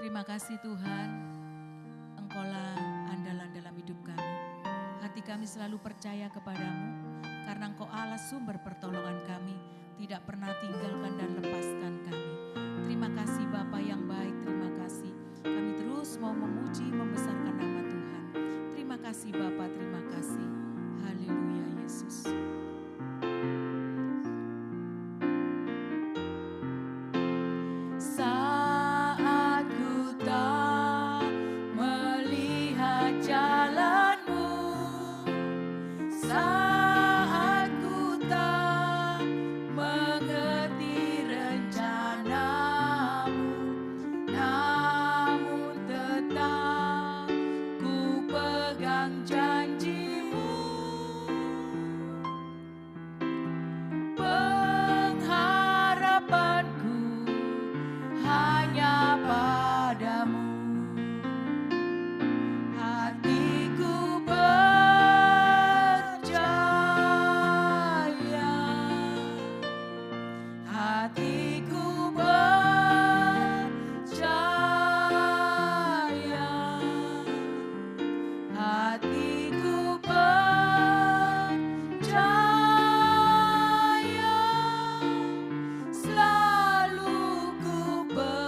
Terima kasih Tuhan, Engkaulah andalan dalam hidup kami. Hati kami selalu percaya kepadamu, karena Engkau Allah sumber pertolongan kami, tidak pernah tinggalkan dan lepaskan kami. Terima kasih Bapa yang baik, terima kasih. Kami terus mau memuji, membesarkan nama Tuhan. Terima kasih Bapa, terima kasih. Haleluya Yesus. Saat ku tak melihat jalanmu, saat ku tak mengerti rencanamu, namun tetap ku pegang janjimu. Pengharapanku hanya padamu. Hatiku percaya, hatiku percaya, hatiku percaya, selalu ku percaya.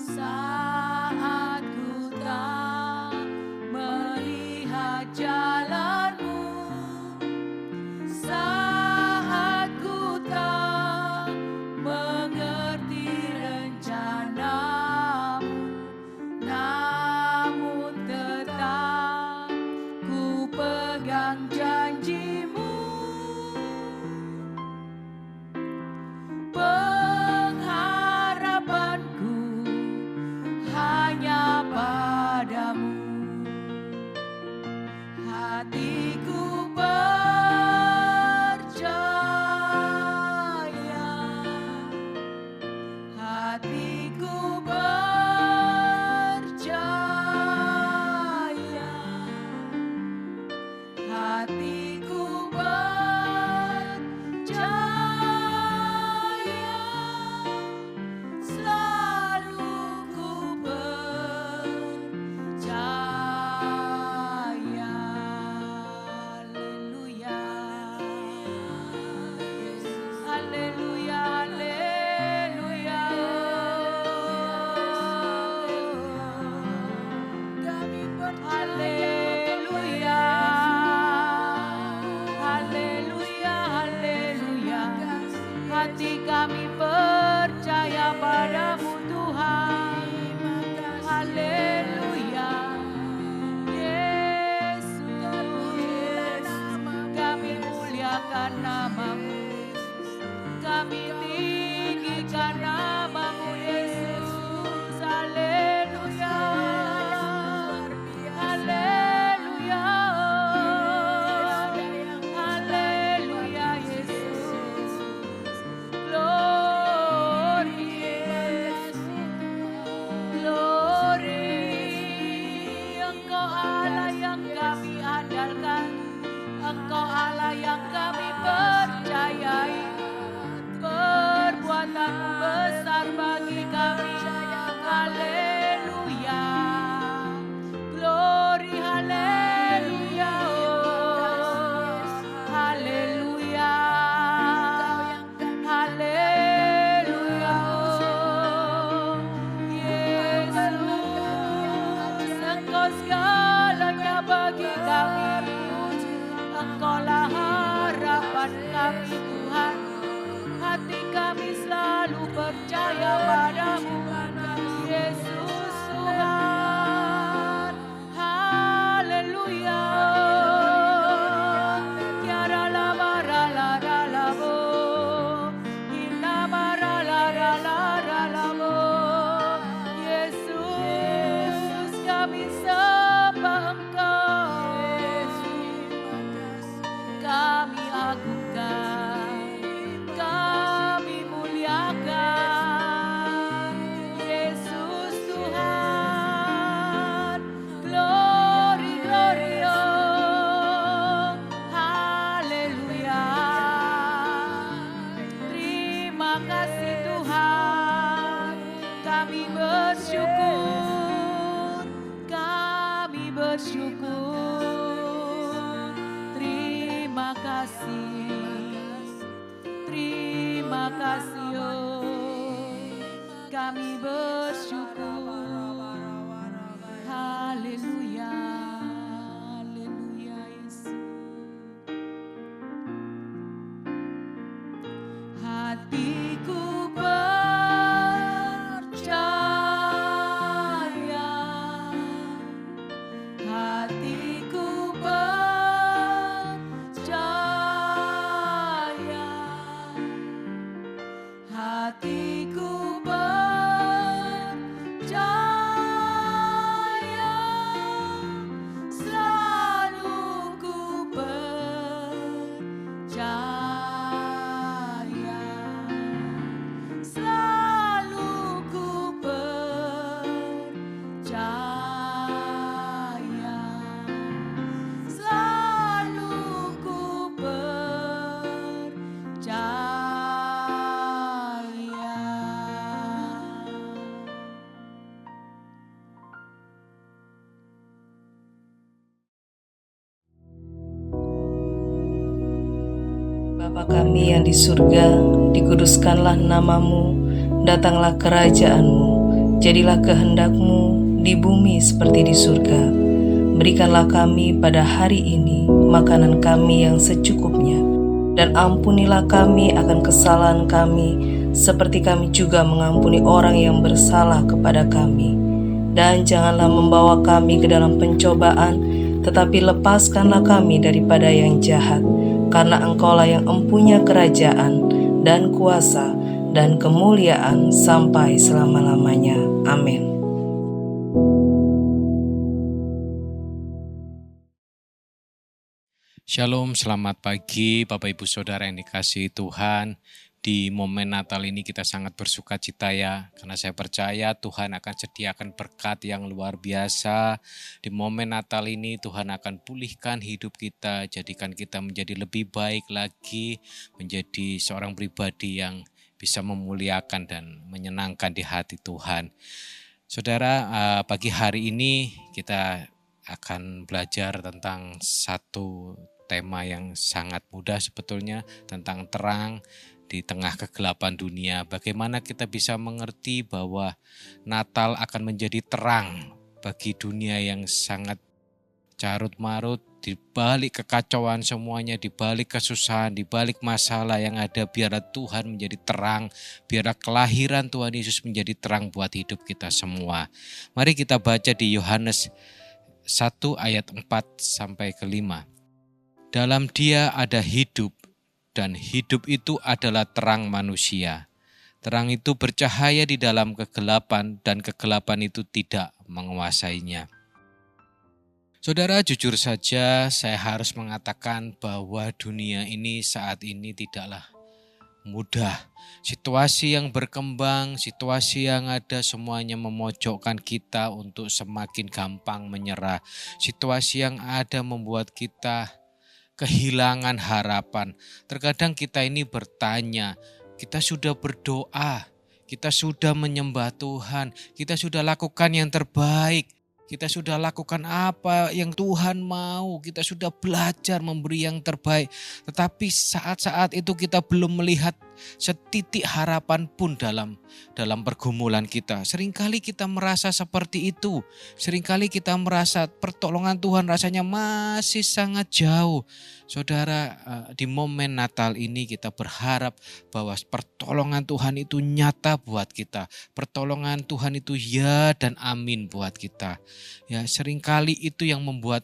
Saat ku tak melihat jalanmu, saat ku tak mengerti rencanamu, namun tetap ku pegang janjimu. Pengharapanku hanya padamu. Hatiku percaya, hatiku percaya, hatiku percaya, selalu ku percaya. Haleluya, haleluya, haleluya. Kami haleluya, haleluya, haleluya. Hati kami percaya padamu Tuhan. Haleluya, Yesus. Kami muliakan namamu, kami tinggikan namamu Yesus. Haleluya, haleluya, haleluya Yesus. Glory, glory. Engkau Allah yang kami andalkan, Engkau Allah yang kami percayai. Perbuatanmu besar bagi kami. Haleluya, glory, haleluya, haleluya, haleluya, Yesus. Engkau segalanya bagi kami, Engkaulah harapan kami Tuhan. Hati kami selalu percaya padamu, Yesus Tuhan. Haleluya. Tiara lama rala rala bo, inama rala rala rala bo. Yesus, kami sembah Engkau, kami agungkan, kami muliakan. bersyukur. Terima kasih. Terima kasih, oh. Kami bersyukur. Haleluya. Haleluya, Yesus. Hatiku percaya, hatiku percaya, hatiku percaya, selalu ku percaya, selalu ku percaya, selalu ku Bapa kami yang di surga, dikuduskanlah namamu, datanglah kerajaanmu, jadilah kehendakmu di bumi seperti di surga. Berikanlah kami pada hari ini makanan kami yang secukupnya, dan ampunilah kami akan kesalahan kami, seperti kami juga mengampuni orang yang bersalah kepada kami. Dan janganlah membawa kami ke dalam pencobaan, tetapi lepaskanlah kami daripada yang jahat. Karena Engkaulah yang empunya kerajaan dan kuasa dan kemuliaan sampai selama-lamanya. Amin. Shalom, selamat pagi Bapak Ibu Saudara yang dikasihi Tuhan. Di momen Natal ini kita sangat bersuka cita ya, karena saya percaya Tuhan akan sediakan berkat yang luar biasa. Di momen Natal ini Tuhan akan pulihkan hidup kita, jadikan kita menjadi lebih baik lagi, menjadi seorang pribadi yang bisa memuliakan dan menyenangkan di hati Tuhan. Saudara, pagi hari ini kita akan belajar tentang satu tema yang sangat mudah sebetulnya, tentang terang di tengah kegelapan dunia. Bagaimana kita bisa mengerti bahwa Natal akan menjadi terang bagi dunia yang sangat carut marut, di balik kekacauan semuanya, di balik kesusahan, di balik masalah yang ada, biarlah Tuhan menjadi terang, biarlah kelahiran Tuhan Yesus menjadi terang buat hidup kita semua. Mari kita baca di Yohanes 1 ayat 4 sampai ke 5. Dalam Dia ada hidup, dan hidup itu adalah terang manusia. Terang itu bercahaya di dalam kegelapan, dan kegelapan itu tidak menguasainya. Saudara, jujur saja saya harus mengatakan bahwa dunia ini saat ini tidaklah mudah. Situasi yang berkembang, situasi yang ada semuanya memojokkan kita untuk semakin gampang menyerah. Situasi yang ada membuat kita kehilangan harapan. Terkadang kita ini bertanya, kita sudah berdoa, kita sudah menyembah Tuhan, kita sudah lakukan yang terbaik, kita sudah lakukan apa yang Tuhan mau, kita sudah belajar memberi yang terbaik. Tetapi saat-saat itu kita belum melihat setitik harapan pun dalam pergumulan kita. Seringkali kita merasa seperti itu. Seringkali kita merasa pertolongan Tuhan rasanya masih sangat jauh. Saudara, di momen Natal ini kita berharap bahwa pertolongan Tuhan itu nyata buat kita. Pertolongan Tuhan itu ya dan amin buat kita. Ya, seringkali itu yang membuat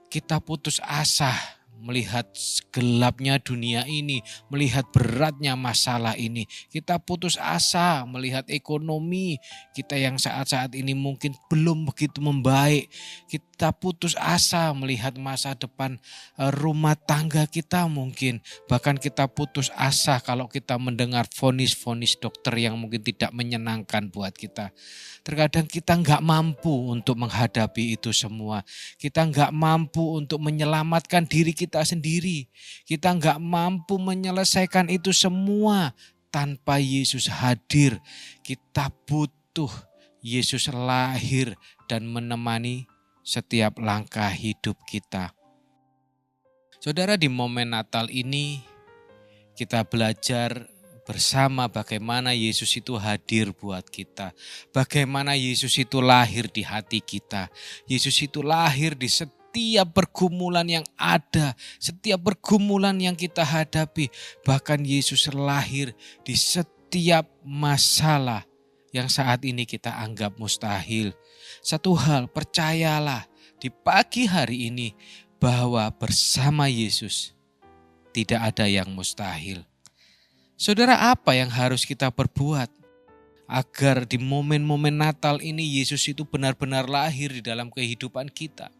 kita putus asa melihat gelapnya dunia ini, melihat beratnya masalah ini. Kita putus asa melihat ekonomi kita yang saat-saat ini mungkin belum begitu membaik. Kita putus asa melihat masa depan rumah tangga kita mungkin. Bahkan kita putus asa kalau kita mendengar vonis-vonis dokter yang mungkin tidak menyenangkan buat kita. Terkadang kita nggak mampu untuk menghadapi itu semua. Kita nggak mampu untuk menyelamatkan diri kita sendiri. Kita nggak mampu menyelesaikan itu semua tanpa Yesus hadir. Kita butuh Yesus lahir dan menemani setiap langkah hidup kita. Saudara, di momen Natal ini kita belajar bersama bagaimana Yesus itu hadir buat kita. Bagaimana Yesus itu lahir di hati kita. Yesus itu lahir di setiap pergumulan yang ada, setiap pergumulan yang kita hadapi. Bahkan Yesus lahir di setiap masalah yang saat ini kita anggap mustahil. Satu hal, percayalah di pagi hari ini bahwa bersama Yesus tidak ada yang mustahil. Saudara, apa yang harus kita perbuat agar di momen-momen Natal ini Yesus itu benar-benar lahir di dalam kehidupan kita?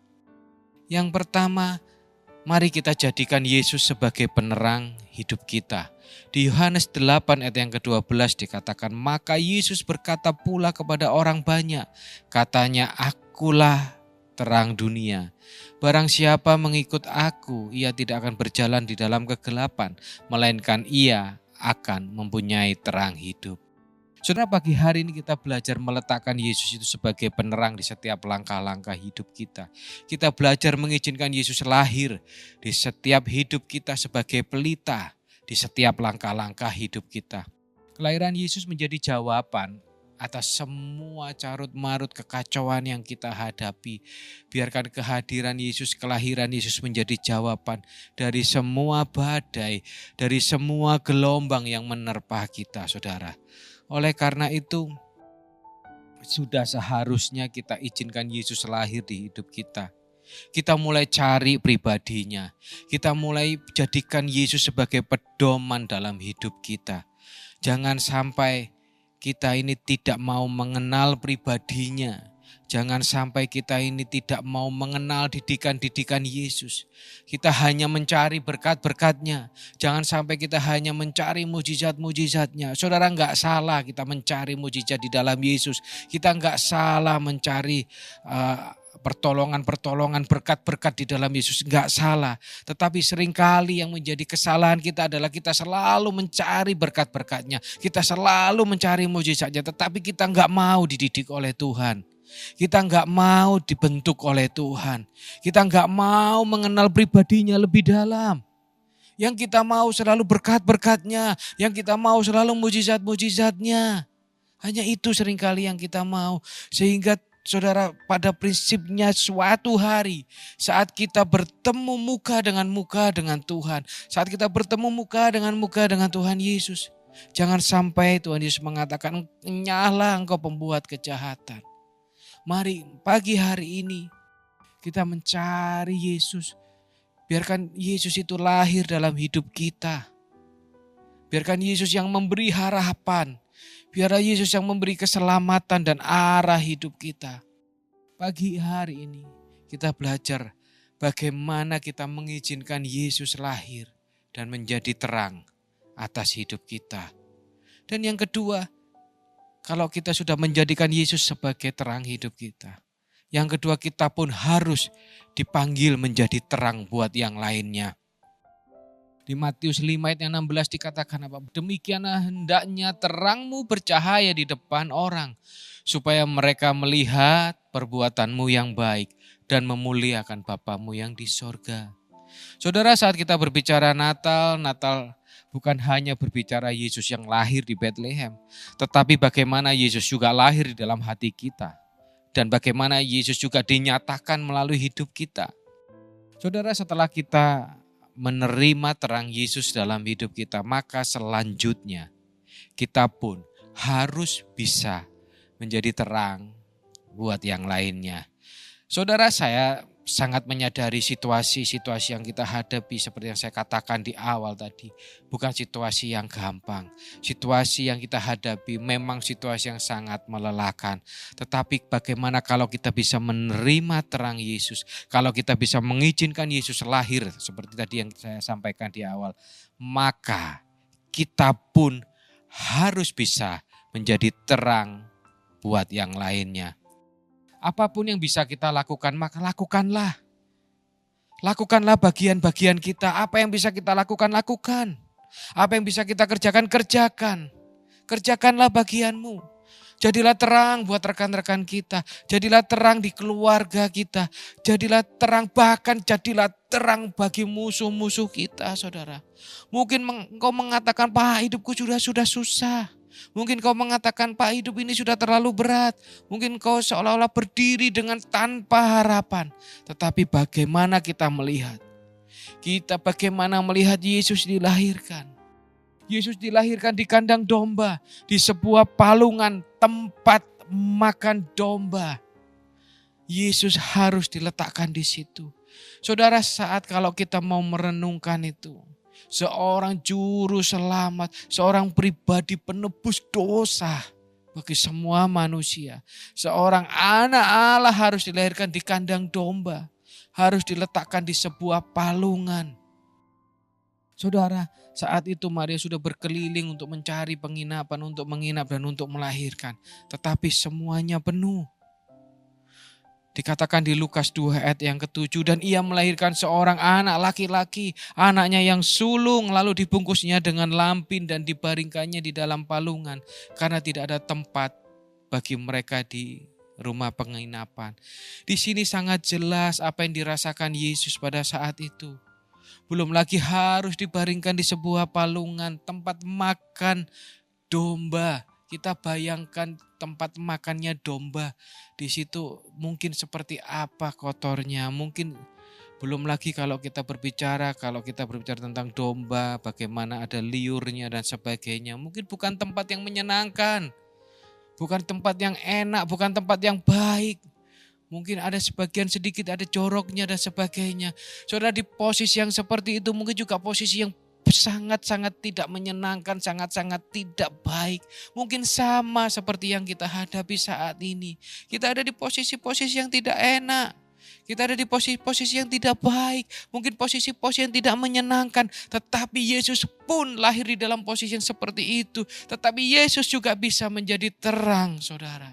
Yang pertama, mari kita jadikan Yesus sebagai penerang hidup kita. Di Yohanes 8 ayat yang ke-12 dikatakan, maka Yesus berkata pula kepada orang banyak, katanya, akulah terang dunia. Barang siapa mengikut aku, ia tidak akan berjalan di dalam kegelapan, melainkan ia akan mempunyai terang hidup. Saudara, pagi hari ini kita belajar meletakkan Yesus itu sebagai penerang di setiap langkah-langkah hidup kita. Kita belajar mengizinkan Yesus lahir di setiap hidup kita sebagai pelita di setiap langkah-langkah hidup kita. Kelahiran Yesus menjadi jawaban atas semua carut-marut kekacauan yang kita hadapi. Biarkan kehadiran Yesus, kelahiran Yesus menjadi jawaban dari semua badai, dari semua gelombang yang menerpa kita, saudara. Oleh karena itu, sudah seharusnya kita izinkan Yesus lahir di hidup kita. Kita mulai cari pribadinya. Kita mulai jadikan Yesus sebagai pedoman dalam hidup kita. Jangan sampai kita ini tidak mau mengenal pribadinya. Jangan sampai kita ini tidak mau mengenal didikan-didikan Yesus. Kita hanya mencari berkat-berkatnya. Jangan sampai kita hanya mencari mujizat-mujizatnya. Saudara, enggak salah kita mencari mujizat di dalam Yesus. Kita enggak salah mencari pertolongan-pertolongan, berkat-berkat di dalam Yesus, enggak salah. Tetapi seringkali yang menjadi kesalahan kita adalah kita selalu mencari berkat-berkatnya. Kita selalu mencari mujizatnya, tetapi kita enggak mau dididik oleh Tuhan. Kita enggak mau dibentuk oleh Tuhan. Kita enggak mau mengenal pribadinya lebih dalam. Yang kita mau selalu berkat-berkatnya, yang kita mau selalu mujizat-mujizatnya. Hanya itu seringkali yang kita mau. Sehingga saudara, pada prinsipnya suatu hari saat kita bertemu muka dengan Tuhan, saat kita bertemu muka dengan Tuhan Yesus, jangan sampai Tuhan Yesus mengatakan, "Nyahlah engkau pembuat kejahatan." Mari pagi hari ini kita mencari Yesus. Biarkan Yesus itu lahir dalam hidup kita. Biarkan Yesus yang memberi harapan. Biarlah Yesus yang memberi keselamatan dan arah hidup kita. Pagi hari ini kita belajar bagaimana kita mengizinkan Yesus lahir dan menjadi terang atas hidup kita. Dan yang kedua, kalau kita sudah menjadikan Yesus sebagai terang hidup kita, yang kedua kita pun harus dipanggil menjadi terang buat yang lainnya. Di Matius 5 ayat yang 16 dikatakan apa? Demikianlah hendaknya terangmu bercahaya di depan orang, supaya mereka melihat perbuatanmu yang baik dan memuliakan Bapamu yang di sorga. Saudara, saat kita berbicara Natal bukan hanya berbicara Yesus yang lahir di Bethlehem, tetapi bagaimana Yesus juga lahir di dalam hati kita. Dan bagaimana Yesus juga dinyatakan melalui hidup kita. Saudara, setelah kita menerima terang Yesus dalam hidup kita, maka selanjutnya kita pun harus bisa menjadi terang buat yang lainnya. Saudara, saya sangat menyadari situasi-situasi yang kita hadapi seperti yang saya katakan di awal tadi. Bukan situasi yang gampang. Situasi yang kita hadapi memang situasi yang sangat melelahkan. Tetapi bagaimana kalau kita bisa menerima terang Yesus. Kalau kita bisa mengizinkan Yesus lahir seperti tadi yang saya sampaikan di awal. Maka kita pun harus bisa menjadi terang buat yang lainnya. Apapun yang bisa kita lakukan, maka lakukanlah. Lakukanlah bagian-bagian kita. Apa yang bisa kita lakukan, lakukan. Apa yang bisa kita kerjakan, kerjakan. Kerjakanlah bagianmu. Jadilah terang buat rekan-rekan kita. Jadilah terang di keluarga kita. Jadilah terang, bahkan jadilah terang bagi musuh-musuh kita, saudara. Mungkin engkau mengatakan, Pak, hidupku sudah susah. Mungkin kau mengatakan, Pak, hidup ini sudah terlalu berat. Mungkin kau seolah-olah berdiri dengan tanpa harapan. Tetapi bagaimana kita melihat? Bagaimana melihat Yesus dilahirkan? Yesus dilahirkan di kandang domba, di sebuah palungan tempat makan domba. Yesus harus diletakkan di situ. Saudara, saat kalau kita mau merenungkan itu, seorang juru selamat, seorang pribadi penebus dosa bagi semua manusia. Seorang anak Allah harus dilahirkan di kandang domba, harus diletakkan di sebuah palungan. Saudara, saat itu Maria sudah berkeliling untuk mencari penginapan, untuk menginap dan untuk melahirkan. Tetapi semuanya penuh. Dikatakan di Lukas 2 ayat yang ke-7, dan ia melahirkan seorang anak laki-laki, anaknya yang sulung, lalu dibungkusnya dengan lampin dan dibaringkannya di dalam palungan, karena tidak ada tempat bagi mereka di rumah penginapan. Di sini sangat jelas apa yang dirasakan Yesus pada saat itu. Belum lagi harus dibaringkan di sebuah palungan, tempat makan domba. Kita bayangkan tempat makannya domba. Di situ mungkin seperti apa kotornya. Mungkin belum lagi kalau kita berbicara tentang domba, bagaimana ada liurnya dan sebagainya. Mungkin bukan tempat yang menyenangkan. Bukan tempat yang enak, bukan tempat yang baik. Mungkin ada sebagian sedikit ada joroknya dan sebagainya. Saudara, di posisi yang seperti itu mungkin juga posisi yang sangat-sangat tidak menyenangkan, sangat-sangat tidak baik. Mungkin sama seperti yang kita hadapi saat ini. Kita ada di posisi-posisi yang tidak enak. Kita ada di posisi-posisi yang tidak baik. Mungkin posisi-posisi yang tidak menyenangkan. Tetapi Yesus pun lahir di dalam posisi yang seperti itu. Tetapi Yesus juga bisa menjadi terang, saudara.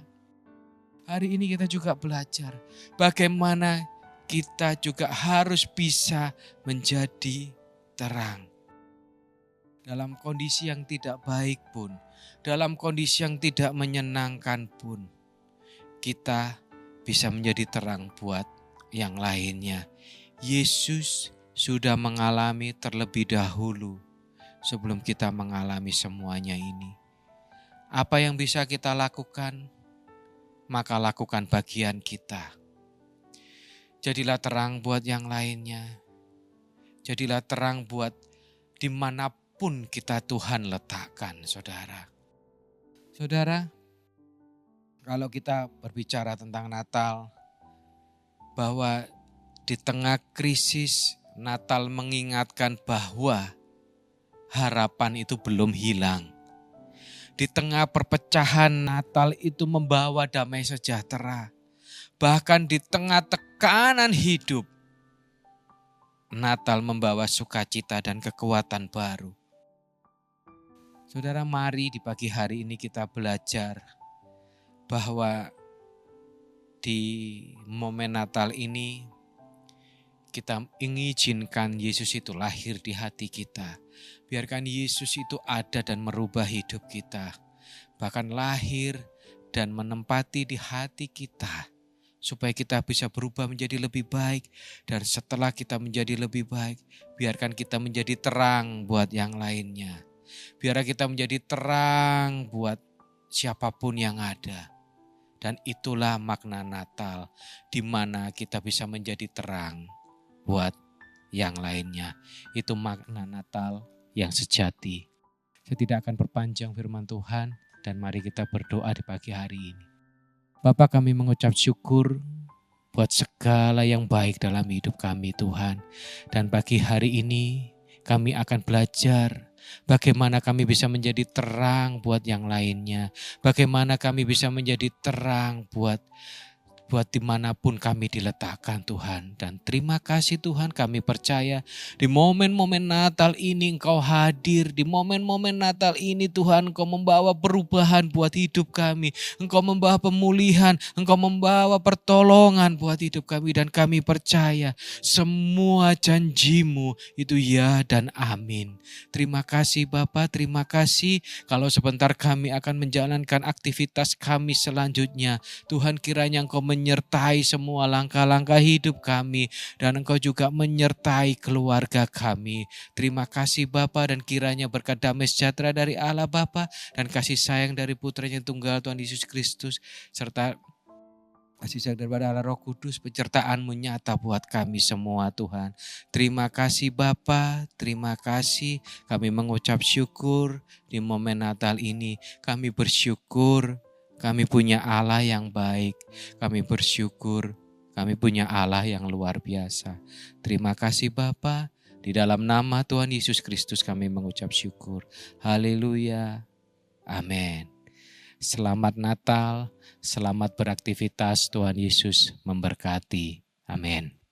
Hari ini kita juga belajar bagaimana kita juga harus bisa menjadi terang. Dalam kondisi yang tidak baik pun, dalam kondisi yang tidak menyenangkan pun, kita bisa menjadi terang buat yang lainnya. Yesus sudah mengalami terlebih dahulu sebelum kita mengalami semuanya ini. Apa yang bisa kita lakukan? Maka lakukan bagian kita. Jadilah terang buat yang lainnya. Jadilah terang buat dimanapun kita Tuhan letakkan, saudara. Saudara, kalau kita berbicara tentang Natal, bahwa di tengah krisis Natal mengingatkan bahwa harapan itu belum hilang. Di tengah perpecahan Natal itu membawa damai sejahtera. Bahkan di tengah tekanan hidup, Natal membawa sukacita dan kekuatan baru. Saudara, mari di pagi hari ini kita belajar bahwa di momen Natal ini kita mengizinkan Yesus itu lahir di hati kita. Biarkan Yesus itu ada dan merubah hidup kita. Bahkan lahir dan menempati di hati kita. Supaya kita bisa berubah menjadi lebih baik. Dan setelah kita menjadi lebih baik, biarkan kita menjadi terang buat yang lainnya. Biarkan kita menjadi terang buat siapapun yang ada. Dan itulah makna Natal, di mana kita bisa menjadi terang buat yang lainnya. Itu makna Natal yang sejati. Saya tidak akan perpanjang firman Tuhan, dan mari kita berdoa di pagi hari ini. Bapa, kami mengucap syukur buat segala yang baik dalam hidup kami, Tuhan. Dan pagi hari ini kami akan belajar bagaimana kami bisa menjadi terang buat yang lainnya. Bagaimana kami bisa menjadi terang buat buat dimanapun kami diletakkan Tuhan. Dan terima kasih Tuhan, kami percaya di momen-momen Natal ini Engkau hadir. Di momen-momen Natal ini Tuhan Engkau membawa perubahan buat hidup kami. Engkau membawa pemulihan, Engkau membawa pertolongan buat hidup kami. Dan kami percaya semua janji-Mu itu ya dan amin. Terima kasih Bapa, terima kasih kalau sebentar kami akan menjalankan aktivitas kami selanjutnya. Tuhan, kiranya Engkau menyertai semua langkah-langkah hidup kami dan Engkau juga menyertai keluarga kami. Terima kasih Bapa, dan kiranya berkat damai sejahtera dari Allah Bapa dan kasih sayang dari Putranya Tunggal Tuhan Yesus Kristus serta kasih sayang daripada Allah Roh Kudus, penyertaan-Mu nyata buat kami semua Tuhan. Terima kasih Bapa, terima kasih. Kami mengucap syukur di momen Natal ini. Kami bersyukur kami punya Allah yang baik. Kami bersyukur kami punya Allah yang luar biasa. Terima kasih Bapa. Di dalam nama Tuhan Yesus Kristus kami mengucap syukur. Haleluya. Amin. Selamat Natal, selamat beraktivitas, Tuhan Yesus memberkati. Amin.